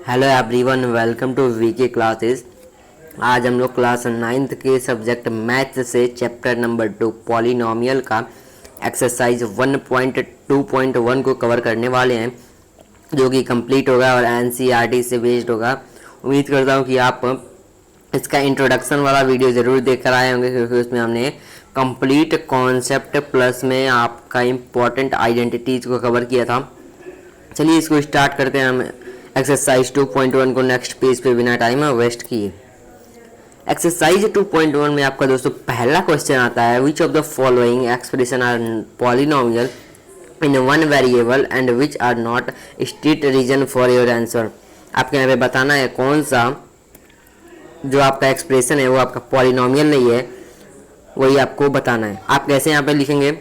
Hello everyone, welcome to VK classes. आज हम लोग क्लास 9th के सब्जेक्ट मैथ से चैप्टर नंबर 2 पॉलिनोमियल का एक्सरसाइज 1.2.1 को कवर करने वाले हैं, जो कि कंप्लीट होगा और एनसीईआरटी से बेस्ड होगा। उम्मीद करता हूँ कि आप इसका इंट्रोडक्शन वाला वीडियो ज़रूर देख कर आए होंगे, क्योंकि उसमें हमने कंप्लीट कॉन्सेप्ट प्लस में आपका इम्पोर्टेंट आइडेंटिटीज़ को कवर किया था। चलिए इसको स्टार्ट करते हैं हम एक्सरसाइज 2.1 को नेक्स्ट पेज पे बिना टाइम वेस्ट किए। एक्सरसाइज 2.1 में आपका दोस्तों पहला क्वेश्चन आता है, which of the following expression are polynomial in one variable and which are not state reason for your answer. आपके यहाँ पे बताना है कौन सा जो आपका एक्सप्रेशन है वो आपका पॉलिनोमियल नहीं है, वही आपको बताना है। आप कैसे यहाँ पे लिखेंगे,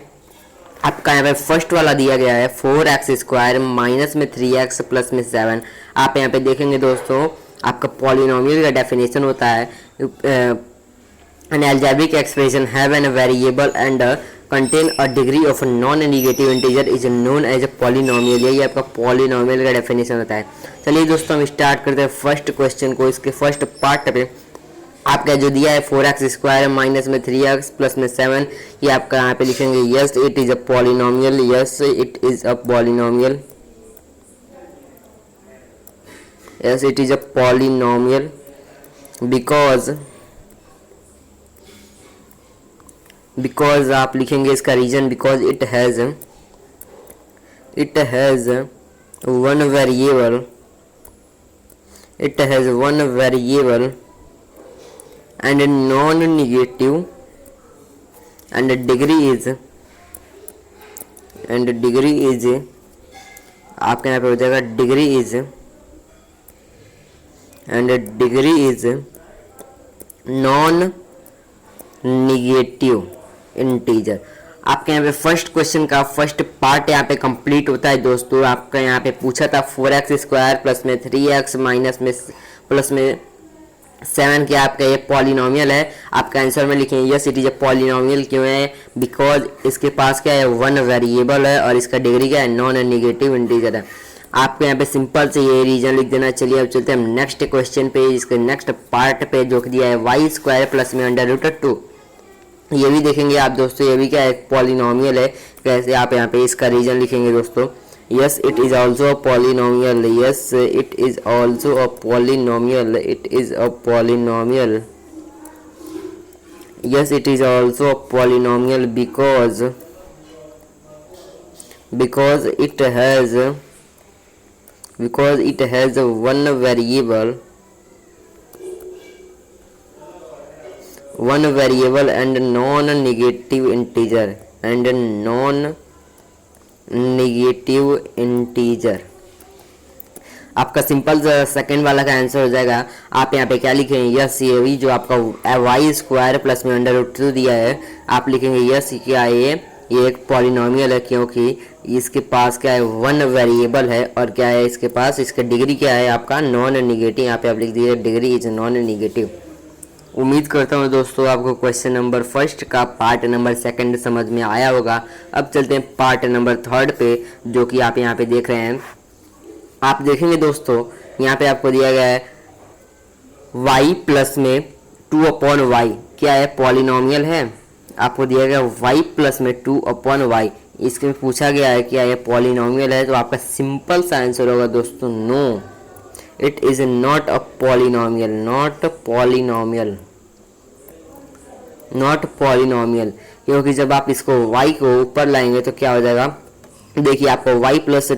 आपका यहाँ पे फर्स्ट वाला दिया गया है 4x² माइनस में 3x प्लस में 7। आप यहाँ पे देखेंगे दोस्तों, आपका पॉलिनोमियल का डेफिनेशन होता है an algebraic expression have an variable and contain a degree of non negative integer is known as a polynomial. यही आपका पॉलिनोमियल का डेफिनेशन होता है। चलिए दोस्तों हम स्टार्ट करते हैं फर्स्ट क्वेश्चन को। इसके फर्स्ट पार्ट पे आपका जो दिया है 4x² माइनस में 3x प्लस में 7, ये आपका यहाँ पे लिखेंगे yes it is a polynomial. Yes it is a polynomial. Yes it is a polynomial because आप लिखेंगे इसका reason, because it has one variable and non-negative and degree is आपके यहाँ पे हो जाएगा degree is non negative integer. आपके यहाँ पे फर्स्ट क्वेश्चन का फर्स्ट पार्ट यहाँ पे कंप्लीट होता है दोस्तों। आपका यहाँ पे पूछा था 4x² प्लस में 3x माइनस में प्लस में 7 क्या आपका ये पॉलिनोमियल है। आपका आंसर में लिखेंगे yes it is a polynomial. क्यों है? बिकॉज इसके पास क्या है, वन वेरिएबल है और इसका डिग्री क्या है, नॉन नेगेटिव इंटीजर है। आपको यहाँ पे सिंपल से ये रीजन लिख देना। चलिए अब चलते हैं नेक्स्ट क्वेश्चन पे। इसके नेक्स्ट पार्ट पे जो दिया है y² प्लस में √2, ये भी देखेंगे आप दोस्तों। ये भी क्या है, पॉलिनोमियल है। कैसे आप यहाँ पे इसका रीजन लिखेंगे दोस्तों, yes it is also a polynomial। yes it is also a polynomial। it is a polynomial। yes it is also a polynomial because it has one variable and non-negative integer. आपका simple second वाला का answer हो जाएगा। आप यहाँ पे क्या लिखेंगे, यस ये भी जो आपका y² प्लस में √2 दिया है, आप लिखेंगे यस क्या है ये एक पॉलिनोमियल है, क्योंकि इसके पास क्या है, वन वेरिएबल है और क्या है इसके पास, इसका डिग्री क्या है आपका नॉन नेगेटिव। यहाँ पे आप लिख दीजिए डिग्री इज नॉन नेगेटिव। उम्मीद करता हूँ दोस्तों आपको क्वेश्चन नंबर फर्स्ट का पार्ट नंबर सेकंड समझ में आया होगा। अब चलते हैं पार्ट नंबर थर्ड पे, जो कि आप यहाँ पे देख रहे हैं। आप देखेंगे दोस्तों यहाँ पे आपको दिया गया है y प्लस में 2/y क्या है, पॉलिनोमियल है। आपको दिया गया y प्लस में 2/y, इसमें पूछा गया है क्या ये पॉलिनोमियल है। तो आपका सिंपल सा आंसर होगा दोस्तों no it is not a polynomial. Not polynomial, क्योंकि जब आप इसको y को ऊपर लाएंगे तो क्या हो जाएगा, देखिए आपको y प्लस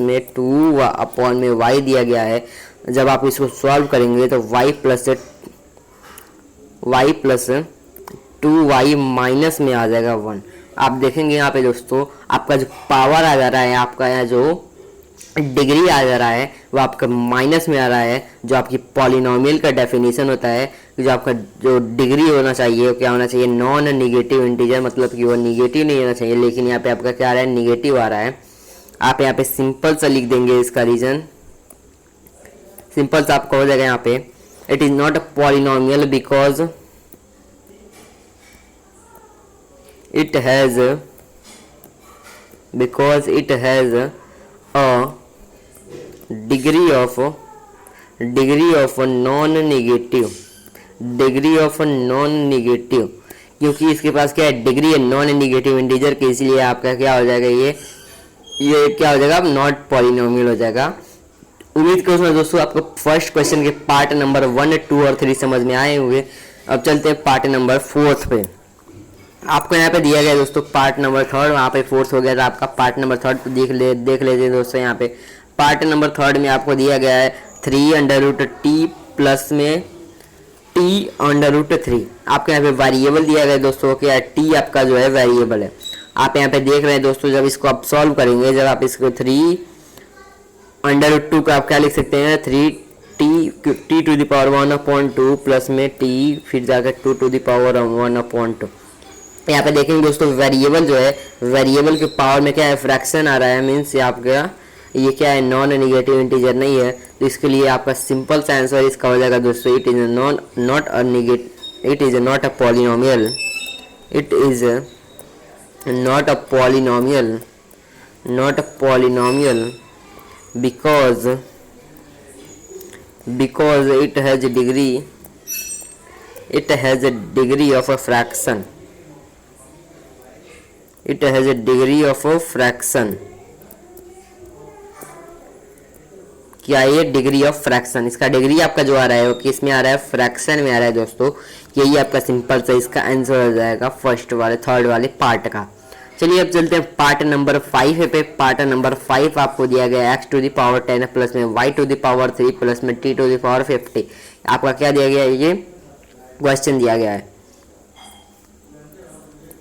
में 2/y दिया गया है। जब आप इसको सॉल्व करेंगे तो y प्लस 2y माइनस में आ जाएगा 1। आप देखेंगे यहाँ पे दोस्तों आपका जो पावर आ जा रहा है, आपका यहाँ जो डिग्री आ जा रहा है वो आपका माइनस में आ रहा है। जो आपकी पॉलिनोमियल का डेफिनेशन होता है, जो आपका जो डिग्री होना चाहिए वो क्या होना चाहिए, नॉन नेगेटिव इंटीजर, मतलब कि वो नेगेटिव नहीं होना चाहिए। लेकिन यहाँ पे आपका क्या आ रहा है, नेगेटिव आ रहा है। आप यहाँ पे सिंपल सा लिख देंगे इसका रीजन। सिंपल सा आपका हो जाएगा यहाँ पे it is not a polynomial because it has degree of non negative, degree of non negative, क्योंकि इसके पास क्या है, डिग्री है नॉन नेगेटिव इंटीजर की, इसलिए आपका क्या हो जाएगा, ये क्या हो जाएगा, नॉट पॉलिनोमियल हो जाएगा। उम्मीद करूँ दोस्तों आपको फर्स्ट क्वेश्चन के पार्ट नंबर 1, 2 और 3 समझ में आए हुए। अब चलते हैं पार्ट नंबर 4 पे। आपको यहाँ पे दिया गया दोस्तों पार्ट नंबर 3, वहाँ पे 4 हो गया था आपका, पार्ट नंबर 3 तो देख लेते हैं दोस्तों। यहाँ पे पार्ट नंबर 3 में आपको दिया गया है 3√t प्लस में t√3। आपके यहाँ पे वेरिएबल दिया गया है दोस्तों, क्या t आपका जो है वेरिएबल है। आप यहाँ पे देख रहे हैं दोस्तों, जब इसको आप सॉल्व करेंगे, जब आप इसको 3√2 का आप क्या लिख सकते हैं, 3t⁴1/2 प्लस में t फिर जाकर 2⁴1/2। यहाँ पे देखेंगे दोस्तों वेरिएबल जो है, वेरिएबल के पावर में क्या है, फ्रैक्शन आ रहा है, मीन्स आपका ये क्या है, नॉन नेगेटिव इंटीजर नहीं है, तो इसके लिए आपका सिंपल सा आंसर इसका हो जाएगा दोस्तों, it is not a polynomial, it is not a polynomial because it has a degree of a fraction, it has a degree of a fraction। क्या ये डिग्री ऑफ फ्रैक्शन, इसका डिग्री आपका जो आ रहा है वो किस में आ रहा है, फ्रैक्शन में आ रहा है दोस्तों। यही आपका सिंपल सा इसका आंसर हो जाएगा फर्स्ट वाले थर्ड वाले पार्ट का। चलिए अब चलते हैं पार्ट नंबर 5 पे। पार्ट नंबर 5 आपको दिया गया है x⁻10 प्लस में y⁻3 प्लस में t⁻50। आपका क्या दिया गया है, ये क्वेश्चन दिया गया है।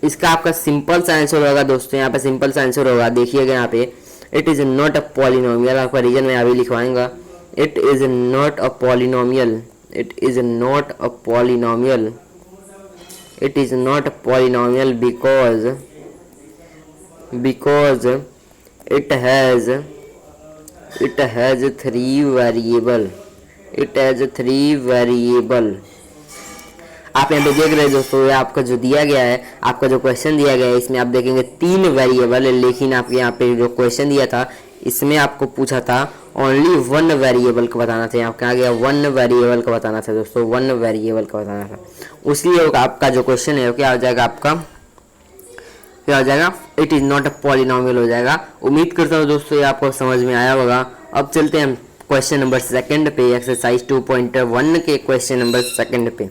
इसका आपका सिंपल सा आंसर होगा दोस्तों, यहाँ पे सिंपल सा आंसर होगा, देखिएगा यहाँ पे, it is not a polynomial. आपका रीजन में अभी लिखवाएंगा, it is not a polynomial, it is not a polynomial, it is not a polynomial because it has 3 variable, it has 3 variable। आप यहाँ पे देख रहे हैं दोस्तों, ये आपका जो दिया गया है, आपका जो क्वेश्चन दिया गया है, इसमें आप देखेंगे 3 वेरिएबल है, लेकिन आपके यहाँ पे जो क्वेश्चन दिया था इसमें आपको पूछा था ओनली 1 वेरिएबल को बताना था। यहाँ क्या गया, 1 वेरिएबल का बताना था दोस्तों, 1 वेरिएबल का बताना था। उसलिए आपका जो क्वेश्चन है वो क्या हो जाएगा, आपका क्या हो जाएगा, it is not a polynomial हो जाएगा। उम्मीद करता हूँ दोस्तों ये आपको समझ में आया होगा। अब चलते हैं क्वेश्चन नंबर 2 पे, एक्सरसाइज 2.1 के क्वेश्चन नंबर 2 पे।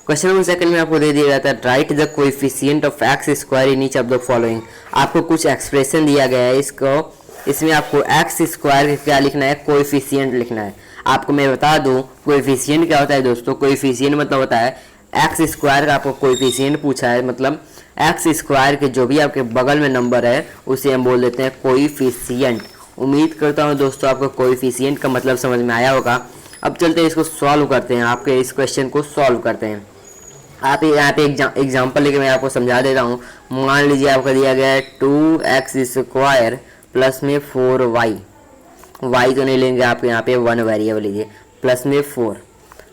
क्वेश्चन नंबर 2 में आपको दे दिया जाता है, right the coefficient of x square in each of the following. आपको कुछ एक्सप्रेशन दिया गया है, इसमें आपको x स्क्वायर क्या लिखना है, कोएफिशिएंट लिखना है। आपको मैं बता दूं कोएफिशिएंट क्या होता है दोस्तों, कोएफिशिएंट मतलब होता है एक्स स्क्वायर का आपको कोएफिशिएंट पूछा है, मतलब एक्स स्क्वायर के जो भी आपके बगल में नंबर है उसे हम बोल देते हैं कोएफिशिएंट। उम्मीद करता हूँ दोस्तों आपको कोएफिशिएंट का मतलब समझ में आया होगा। अब चलते हैं इसको सॉल्व करते हैं, आपके इस क्वेश्चन को सॉल्व करते हैं। आप यहाँ पे एग्जाम्पल लेके मैं आपको समझा देता हूँ। मान लीजिए आपका दिया गया है 2x² प्लस में 4y, y तो नहीं लेंगे, आप यहाँ पे 1 वेरिएबल लीजिए, प्लस में 4।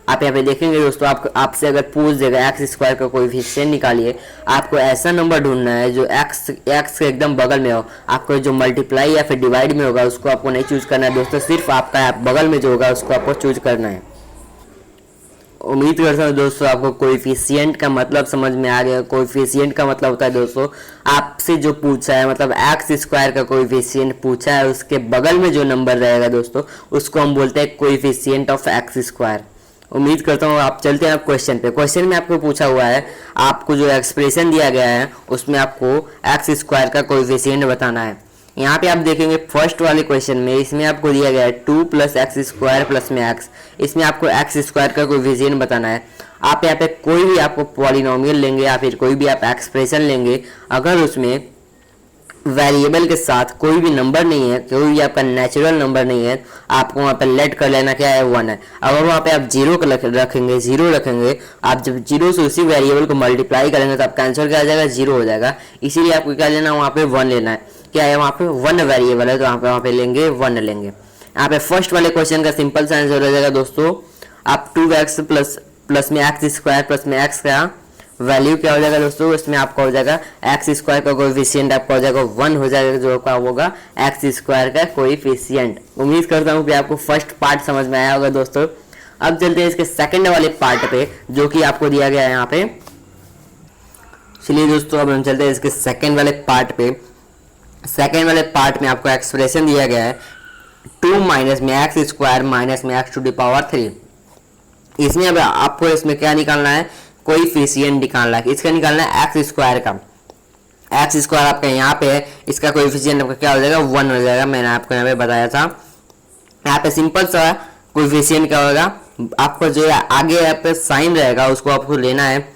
आप यहाँ पे देखेंगे दोस्तों, आपसे अगर पूछ देगा एक्स स्क्वायर का कोएफिशिएंट निकालिए, आपको ऐसा नंबर ढूंढना है जो एक्स के एकदम बगल में हो। आपको जो मल्टीप्लाई या फिर डिवाइड में होगा उसको आपको नहीं चूज करना है दोस्तों, सिर्फ आपका बगल में जो होगा उसको आपको चूज करना है। उम्मीद करता हूँ दोस्तों आपको कोएफिशिएंट का मतलब समझ में आ गया। कोएफिशिएंट का मतलब होता है दोस्तों, आपसे जो पूछा है, मतलब एक्स स्क्वायर का कोएफिशिएंट पूछा है, उसके बगल में जो नंबर रहेगा दोस्तों उसको हम बोलते हैं कोएफिशिएंट ऑफ एक्स स्क्वायर। उम्मीद करता हूँ आप चलते हैं आप क्वेश्चन पे। क्वेश्चन में आपको पूछा हुआ है, आपको जो एक्सप्रेशन दिया गया है उसमें आपको एक्स स्क्वायर का कोएफिशिएंट बताना है। यहाँ पे आप देखेंगे फर्स्ट वाले क्वेश्चन में, इसमें आपको दिया गया है 2 + x² प्लस में x। इसमें आपको एक्स स्क्वायर का कोएफिशिएंट बताना है। आप यहाँ पे कोई भी आपको पॉलिनोमियल लेंगे या फिर कोई भी आप एक्सप्रेशन लेंगे, अगर उसमें वेरिएबल के साथ कोई भी नंबर नहीं है, कोई भी आपका नेचुरल नंबर नहीं है, आपको वहाँ पे लेट कर लेना क्या है, 1 है। अगर वहाँ पे आप 0 रखेंगे, 0 रखेंगे, आप जब 0 से उसी वेरिएबल को मल्टीप्लाई करेंगे तो आपका आंसर क्या आ जाएगा, 0 हो जाएगा। इसीलिए आपको क्या लेना है, वहाँ पे 1 लेना है। क्या है, वहाँ पे 1 वेरिएबल है तो वहाँ पे लेंगे 1 लेंगे। यहाँ पे फर्स्ट वाले क्वेश्चन का सिंपल सा आंसर हो जाएगा दोस्तों, आप 2x प्लस में x² प्लस में x का वैल्यू क्या हो जाएगा दोस्तों, इसमें आपका हो जाएगा एक्स स्क्वायर का कोएफिशिएंट आपका हो जाएगा 1 हो जाएगा, जो आपका होगा एक्स स्क्वायर का कोएफिशिएंट। उम्मीद करता हूँ कि आपको फर्स्ट पार्ट समझ में आया होगा दोस्तों। अब चलते हैं इसके सेकंड वाले पार्ट पे, जो कि आपको दिया गया है यहाँ पे। चलिए दोस्तों, अब हम चलते हैं इसके सेकंड वाले पार्ट पे। सेकंड वाले पार्ट में आपको एक्सप्रेशन दिया गया है 2 माइनस में एक्स स्क्वायर माइनस में एक्स टू द पावर 3। इसमें अब आपको इसमें क्या निकालना है, कोएफिशिएंट निकालना है। इसका निकालना है एक्स स्क्वायर का। एक्स स्क्वायर आपका यहाँ पे है, इसका कोएफिशिएंट आपका क्या हो जाएगा, 1 हो जाएगा। मैंने आपको यहाँ पे बताया था। यहाँ पे सिंपल सा कोएफिशिएंट क्या होगा, आपको जो आगे यहाँ पे साइन रहेगा उसको आपको लेना है,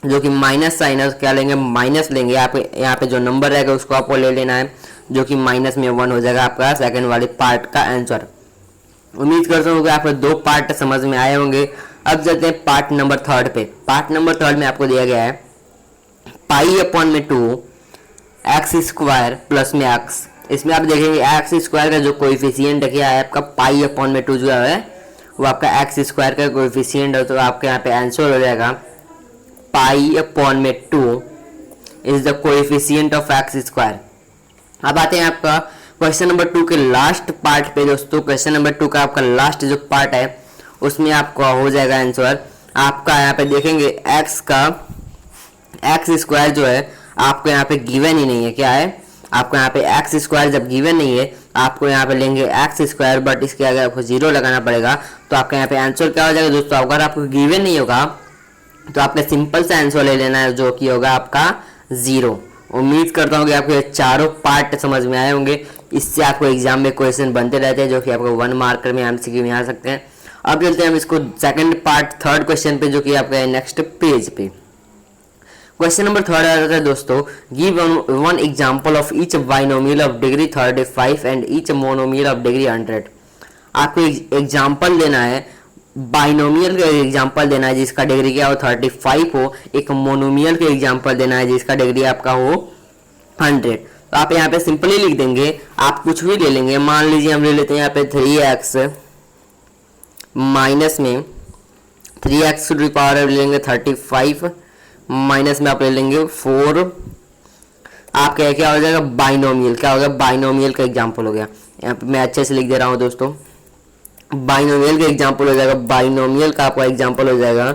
जो कि माइनस साइन है, क्या लेंगे, माइनस लेंगे। यहाँ पे जो नंबर रहेगा उसको आपको ले लेना है, जो कि माइनस में 1 हो जाएगा आपका सेकंड वाले पार्ट का आंसर। उम्मीद करता हूँ कि आपको 2 पार्ट समझ में आए होंगे। अब चलते हैं पार्ट नंबर 3 पे। पार्ट नंबर 3 में आपको दिया गया है पाई अपॉन में 2 एक्स स्क्वायर प्लस में एक्स। इसमें आप देखेंगे एक्स स्क्वायर का जो कोएफिशिएंट क्या है आपका पाई अपॉन में 2 जो है वो आपका एक्स स्क्वायर का कोएफिशिएंट है। तो आपके यहाँ पे आंसर हो जाएगा पाई अपॉन में 2 is the coefficient of x square. अब आते हैं आपका क्वेश्चन नंबर 2 के लास्ट पार्ट पे दोस्तों। क्वेश्चन नंबर 2 का आपका लास्ट जो पार्ट है उसमें आपका हो जाएगा आंसर। आपका यहाँ पे देखेंगे एक्स स्क्वायर जो है आपको यहाँ पे गिवन ही नहीं है। क्या है, आपको यहाँ पे एक्स स्क्वायर जब गिवन नहीं है आपको यहाँ पे लेंगे एक्स स्क्वायर, बट इसके आगे आपको 0 लगाना पड़ेगा। तो आपका यहाँ पे आंसर क्या हो जाएगा दोस्तों, अगर आपको गिवन नहीं होगा तो आपका सिंपल सा आंसर ले लेना है, जो कि होगा आपका 0। उम्मीद करता हूँ कि आपको ये चारों पार्ट समझ में आए होंगे। इससे आपको एग्जाम में क्वेश्चन बनते रहते हैं, जो कि आपको 1 मार्कर में एमसीक्यू में आ सकते हैं। अब चलते हैं हम इसको सेकंड पार्ट थर्ड क्वेश्चन पे, जो कि आपका है नेक्स्ट पेज पे। क्वेश्चन नंबर 3 आ जाता है दोस्तों, give one example of each binomial of degree 35 and each monomial of degree 100। आपको एग्जांपल देना है, बाइनोमियल का एग्जांपल देना है जिसका डिग्री क्या हो 35 हो, एक मोनोमियल का एग्जांपल देना है जिसका डिग्री आपका हो 100। तो आप यहाँ पे सिंपली लिख देंगे, आप कुछ भी ले लेंगे। मान लीजिए हम ले लेते हैं यहाँ पे 3x माइनस में 3x टू द पावर ले लेंगे 35 माइनस में आप ले लेंगे 4। आपका क्या हो जाएगा, बाइनोमियल। क्या हो गया, बाइनोमियल का एग्जांपल हो गया। यहाँ पे मैं अच्छे से लिख दे रहा हूँ दोस्तों, बाइनोमियल का एग्जांपल हो जाएगा। बाइनोमियल का आपका एग्जांपल हो जाएगा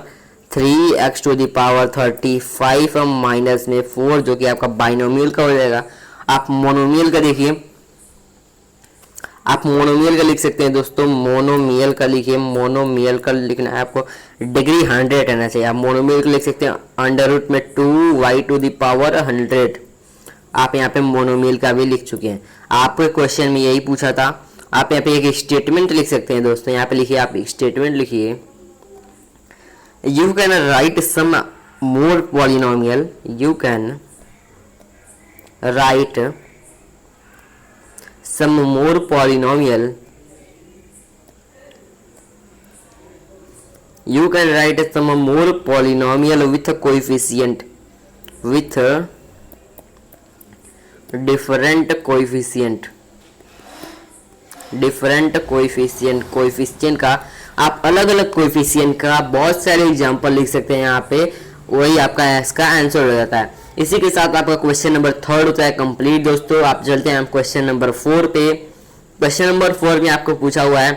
3x to the power 35 minus में 4, जो कि आपका बाइनोमियल का हो जाएगा। आप मोनोमियल का देखिए, आप मोनोमियल का लिख सकते हैं दोस्तों। मोनोमियल का लिखिए, मोनोमियल का लिखना है आपको, डिग्री 100 रहना चाहिए। आप मोनोमियल का लिख सकते हैं अंडर रूट में 2y टू द पावर 100। आप यहाँ पे मोनोमियल का भी लिख चुके हैं। आपके क्वेश्चन में यही पूछा था। आप यहाँ पे एक स्टेटमेंट लिख सकते हैं दोस्तों। यहाँ पे लिखिए, आप स्टेटमेंट लिखिए, you can write some more polynomial, you can write some more polynomial, you can write some more polynomial with a coefficient, with a different coefficient, different coefficient. Coefficient का आप अलग अलग कोएफिशिएंट का बहुत सारे एग्जांपल लिख सकते हैं। यहाँ पे वही आपका इसका आंसर हो जाता है। इसी के साथ आपका क्वेश्चन नंबर 3 होता है कंप्लीट दोस्तों। आप चलते हैं हम क्वेश्चन नंबर 4 पे। क्वेश्चन नंबर 4 में आपको पूछा हुआ है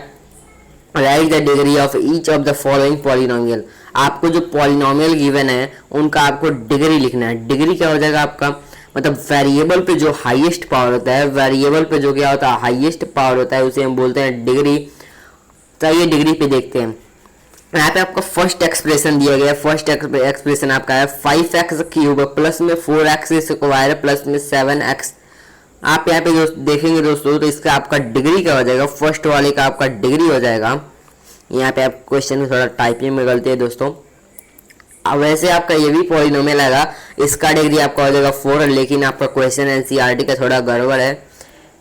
right the degree of each of the following polynomial. आपको जो पॉलिनोमियल गिवन है उनका आपको डिग्री लिखना है। डिग्री क्या हो जाएगा आपका, मतलब वेरिएबल पे जो हाईएस्ट पावर होता है, वेरिएबल पे जो क्या होता है हाईएस्ट पावर होता है, उसे हम बोलते हैं डिग्री। चलिए डिग्री पे देखते हैं। यहाँ पे आपका फर्स्ट एक्सप्रेशन दिया गया है। फर्स्ट एक्सप्रेशन आपका है 5x क्यूब प्लस में 4x स्क्वायर प्लस में 7x। आप यहाँ पे देखेंगे दोस्तों, तो इसका आपका डिग्री क्या हो जाएगा, फर्स्ट वाले का आपका डिग्री हो जाएगा। यहाँ पे आप क्वेश्चन में थोड़ा टाइपिंग में गलती है दोस्तों। अब वैसे आपका ये भी पॉलिनोमियल आएगा, इसका डिग्री आपका हो जाएगा 4, लेकिन आपका क्वेश्चन एनसीईआरटी का थोड़ा गड़बड़ है,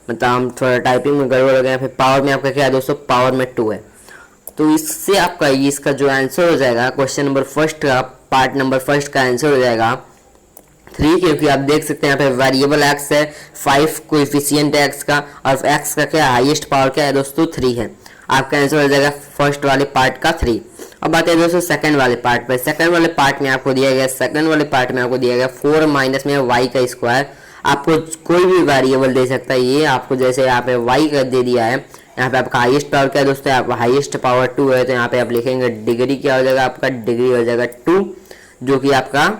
मतलब हम थोड़ा टाइपिंग में गड़बड़ हो गया। फिर पावर में आपका क्या है दोस्तों, पावर में 2 है। तो इससे आपका इसका जो आंसर हो जाएगा क्वेश्चन नंबर फर्स्ट का, पार्ट नंबर फर्स्ट का आंसर हो जाएगा 3, क्योंकि आप देख सकते हैं यहाँ पे वेरिएबल x है, 5 कोएफिशिएंट है x का, और x का क्या हाईएस्ट पावर क्या है दोस्तों 3 है। आपका आंसर हो जाएगा फर्स्ट वाले पार्ट का 3। अब आते हैं दोस्तों सेकंड वाले पार्ट पे। सेकंड वाले पार्ट में आपको दिया गया 4 माइनस में y का स्क्वायर। आपको कोई भी वेरिएबल दे सकता है ये, आपको जैसे यहाँ पे y का दे दिया है, यहाँ पे आपका हाईएस्ट पावर क्या है दोस्तों, आप हाईएस्ट पावर 2 है, तो यहाँ पे आप लिखेंगे डिग्री क्या हो जाएगा आपका, डिग्री हो जाएगा 2, जो कि आपका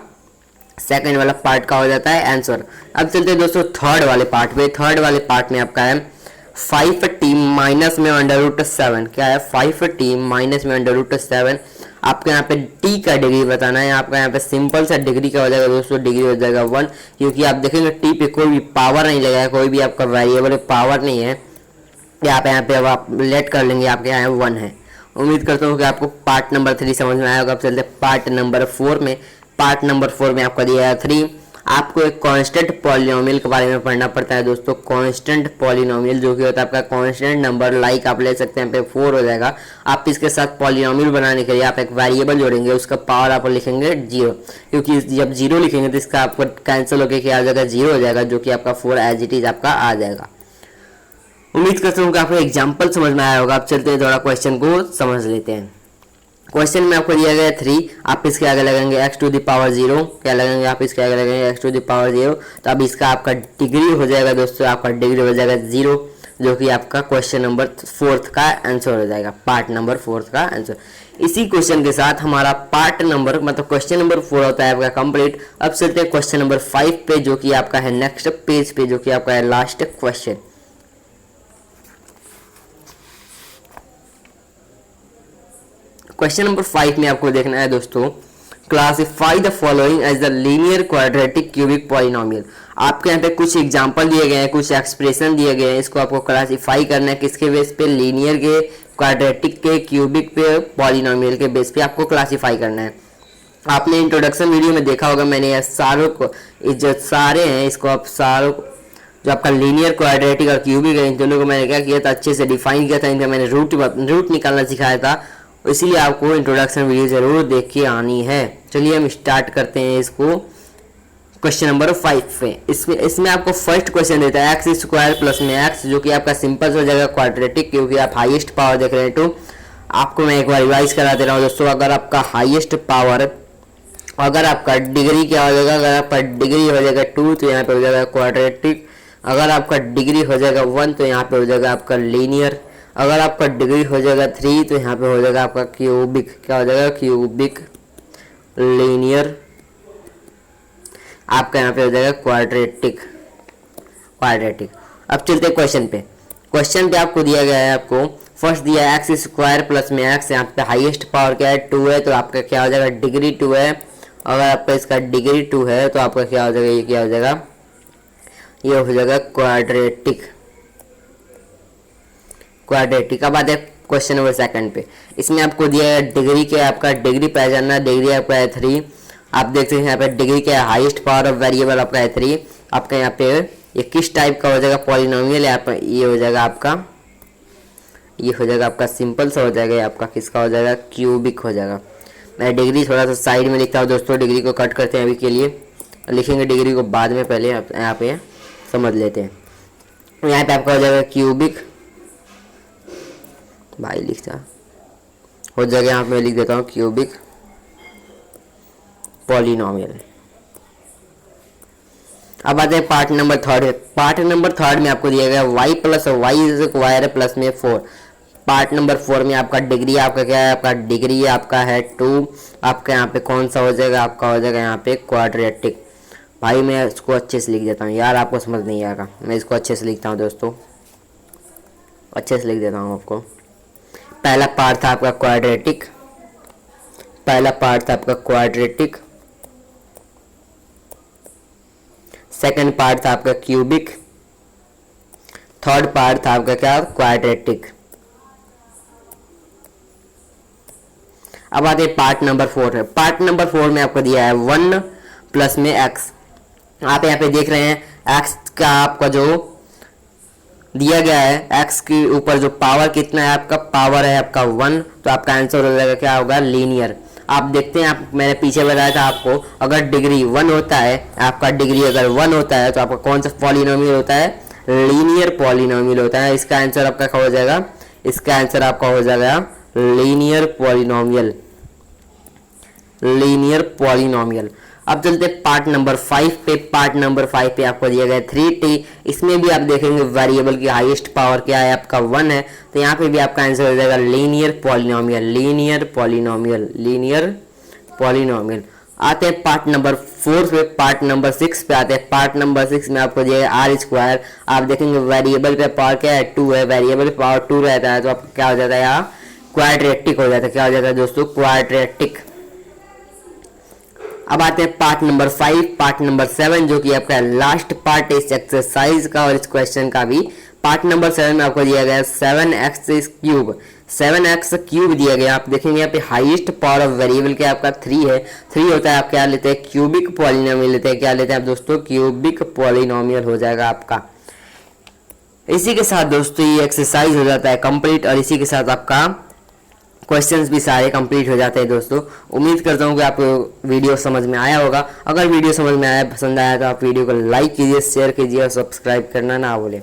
सेकंड वाला पार्ट का हो जाता है आंसर। अब चलते हैं दोस्तों थर्ड वाले पार्ट पे। थर्ड वाले पार्ट में आपका है 5t माइनस में √7, क्या है 5t माइनस में √7। आपको यहाँ पे t का डिग्री बताना है। आपका यहाँ पे सिंपल सा डिग्री क्या हो जाएगा दोस्तों, डिग्री हो जाएगा 1, क्योंकि आप देखेंगे t पे कोई भी पावर नहीं लगाया, कोई भी आपका वेरिएबल पावर नहीं है। यहाँ पे अब आप लेट कर लेंगे, आपके यहाँ 1 है। उम्मीद करता हूँ कि आपको पार्ट नंबर 3 समझ में आया होगा। अब चलते पार्ट नंबर 4 में। पार्ट नंबर 4 में आपका दिया है 3। आपको एक कांस्टेंट पॉलिनोमियल के बारे में पढ़ना पड़ता है दोस्तों। कांस्टेंट पॉलिनोमियल जो कि होता है आपका कांस्टेंट नंबर, लाइक आप ले सकते हैं, पे 4 हो जाएगा। आप इसके साथ पॉलिनोमियल बनाने के लिए आप एक वेरिएबल जोड़ेंगे, उसका पावर आप लिखेंगे 0, क्योंकि जब 0 लिखेंगे तो इसका आपको कैंसिल होकर क्या आ जाएगा, 0 हो जाएगा, जो कि आपका 4 एज इट इज आपका आ जाएगा। उम्मीद करता हूँ कि आपको एग्जाम्पल समझ में आया होगा। अब चलते हैं थोड़ा क्वेश्चन को समझ लेते हैं। क्वेश्चन में आपको दिया गया है 3, आप इसके आगे लगेंगे x टू द पावर 0, क्या लगेंगे आप इसके आगे लगेंगे x टू द पावर 0। तो अब इसका आपका डिग्री हो जाएगा दोस्तों, आपका डिग्री हो जाएगा 0, जो कि आपका क्वेश्चन नंबर 4 का आंसर हो जाएगा, पार्ट नंबर 4 का आंसर। इसी क्वेश्चन के साथ हमारा पार्ट नंबर मतलब क्वेश्चन नंबर 4 होता है आपका कंप्लीट। अब चलते हैं क्वेश्चन नंबर 5 पे, जो कि आपका है नेक्स्ट पेज पे, जो कि आपका है लास्ट क्वेश्चन। क्वेश्चन नंबर 5 में आपको देखना है दोस्तों, classify the following as the linear quadratic cubic polynomial. आपके यहाँ पे कुछ एग्जांपल दिए गए हैं, कुछ एक्सप्रेशन दिए गए हैं, इसको आपको क्लासिफाई करना है किसके बेस पे, लीनियर के, क्वाड्रेटिक के, क्यूबिक पे, पॉलिनोमियल के बेस पे आपको क्लासिफाई करना है। आपने इंट्रोडक्शन वीडियो में देखा होगा, मैंने ये सारों को, जो सारे हैं इसको आप सारों, जो आपका लीनियर क्वाड्रेटिक और क्यूबिक है, इन दोनों को मैंने क्या किया था, अच्छे से डिफाइन किया था, इनका मैंने रूट निकालना सिखाया था, इसीलिए आपको इंट्रोडक्शन वीडियो जरूर देख के आनी है। चलिए हम स्टार्ट करते हैं इसको क्वेश्चन नंबर 5 पे। इसमें आपको फर्स्ट क्वेश्चन देता है एक्स स्क्वायर प्लस में एक्स, जो कि आपका सिंपल हो जाएगा क्वाड्रेटिक, क्योंकि आप हाईएस्ट पावर देख रहे हैं। तो आपको मैं एक बार रिवाइज करा दे रहा हूँ दोस्तों। अगर आपका हाईएस्ट पावर, अगर आपका डिग्री क्या हो जाएगा, अगर आपका डिग्री हो जाएगा 2 तो यहाँ पे हो जाएगा क्वाड्रेटिक। अगर आपका डिग्री हो जाएगा 1 तो यहाँ पे हो जाएगा आपका लीनियर। अगर आपका डिग्री हो जाएगा 3 तो यहाँ पे हो जाएगा आपका क्यूबिक, क्या हो जाएगा, क्यूबिक। लीनियर आपका यहाँ पे हो जाएगा क्वाड्रेटिक। अब चलते हैं क्वेश्चन पे। क्वेश्चन पे आपको दिया गया है, आपको फर्स्ट दिया है एक्स स्क्वायर प्लस में एक्स, यहाँ पे हाईएस्ट पावर क्या है 2 है, तो आपका क्या हो जाएगा, डिग्री 2 है। अगर आपका इसका डिग्री 2 है तो आपका क्या हो जाएगा, ये क्या हो जाएगा, ये हो जाएगा क्वाड्रेटिक। अब आते हैं क्वेश्चन नंबर 2 पे। इसमें आपको दिया है डिग्री क्या है, आपका डिग्री पहचानना, डिग्री आपका है 3। आप देखते हैं यहाँ पे डिग्री क्या है, हाईएस्ट पावर ऑफ वेरिएबल आपका है 3। आपका यहाँ पे ये किस टाइप का हो जाएगा, पॉलिनोमियल है, ये हो जाएगा आपका, ये हो जाएगा आपका सिंपल सा हो जाएगा, आपका किसका हो जाएगा, क्यूबिक हो जाएगा। मैं डिग्री थोड़ा सा साइड में लिखता हूँ दोस्तों, डिग्री को कट करते हैं अभी के लिए, लिखेंगे डिग्री को बाद में, पहले यहाँ पे समझ लेते हैं। यहाँ पे आपका हो जाएगा क्यूबिक, भाई लिखता हो जाएगा, यहाँ पे मैं लिख देता हूँ क्यूबिक पॉलिनोमियल। अब आते हैं पार्ट नंबर 3। पार्ट नंबर 3 में आपको दिया गया y plus y square plus में 4। पार्ट नंबर 4 में आपका डिग्री आपका क्या है, आपका डिग्री आपका है 2। आपका यहाँ पे कौन सा हो जाएगा, आपका हो जाएगा यहाँ पे क्वाड्रेटिक। भाई मैं इसको अच्छे से लिख देता हूँ यार, आपको समझ नहीं आएगा, मैं इसको अच्छे से लिखता हूँ दोस्तों, अच्छे से लिख देता हूँ आपको। पहला पार्ट था आपका क्वाड्रेटिक, सेकंड पार्ट था आपका क्यूबिक, थर्ड पार्ट था आपका क्या, क्वाड्रेटिक। अब आते हैं पार्ट नंबर 4 है। पार्ट नंबर 4 में आपको दिया है 1 प्लस में x। आप यहाँ पे देख रहे हैं x का आपका जो दिया गया है, x के ऊपर जो पावर कितना है, आपका पावर है आपका 1, तो आपका आंसर हो जाएगा क्या होगा, लीनियर। आप देखते हैं, आप मैंने पीछे बताया था आपको, अगर डिग्री 1 होता है, आपका डिग्री अगर 1 होता है तो आपका कौन सा पॉलिनोमियल होता है, लीनियर पॉलिनोमियल होता है। इसका आंसर आपका क्या हो जाएगा, इसका आंसर आपका हो जाएगा लीनियर पॉलिनोमियल। Linear polynomial. अब चलते पार्ट नंबर 5 पे। पार्ट नंबर 5 पे आपको दिया गया 3t। इसमें भी आप देखेंगे वेरिएबल की हाईएस्ट पावर क्या है, आपका 1 है, तो यहाँ पे भी आपका आंसर हो जाएगा linear polynomial, linear polynomial, linear polynomial. आते हैं पार्ट नंबर 4 पे। पार्ट नंबर 6 पे आते हैं। पार्ट नंबर 6 में आपको दिया आर स्क्वायर। आप देखेंगे वेरिएबल पे पावर क्या है, 2 है, वेरिएबल पे पावर 2 रहता है, तो आपका क्या हो जाता है यहाँ क्वाड्रेटिक हो जाता है। क्या हो जाता है दोस्तों, क्वाड्रेटिक। अब आते हैं पार्ट नंबर 5, पार्ट नंबर 7 जो कि आपका लास्ट पार्ट है इस एक्सरसाइज का और इस क्वेश्चन का भी। पार्ट नंबर 7 में आपको दिया गया 7x क्यूब, 7x क्यूब दिया गया। आप देखेंगे यहाँ पे हाईएस्ट पावर ऑफ वेरिएबल क्या आपका 3 है, 3 होता है। आप क्या लेते हैं, क्यूबिक पॉलिनोमियल लेते हैं। क्या लेते हैं आप दोस्तों, क्यूबिक पॉलिनोमियल हो जाएगा आपका। इसी के साथ दोस्तों ये एक्सरसाइज हो जाता है कंप्लीट और इसी के साथ आपका क्वेश्चंस भी सारे कंप्लीट हो जाते हैं दोस्तों। उम्मीद करता हूँ कि आपको वीडियो समझ में आया होगा। अगर वीडियो समझ में आया, पसंद आया तो आप वीडियो को लाइक कीजिए, शेयर कीजिए और सब्सक्राइब करना ना भूलें।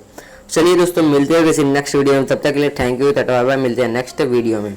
चलिए दोस्तों, मिलते हैं किसी नेक्स्ट वीडियो में। तब तक के लिए thank you, tata bye bye. मिलते हैं नेक्स्ट वीडियो में।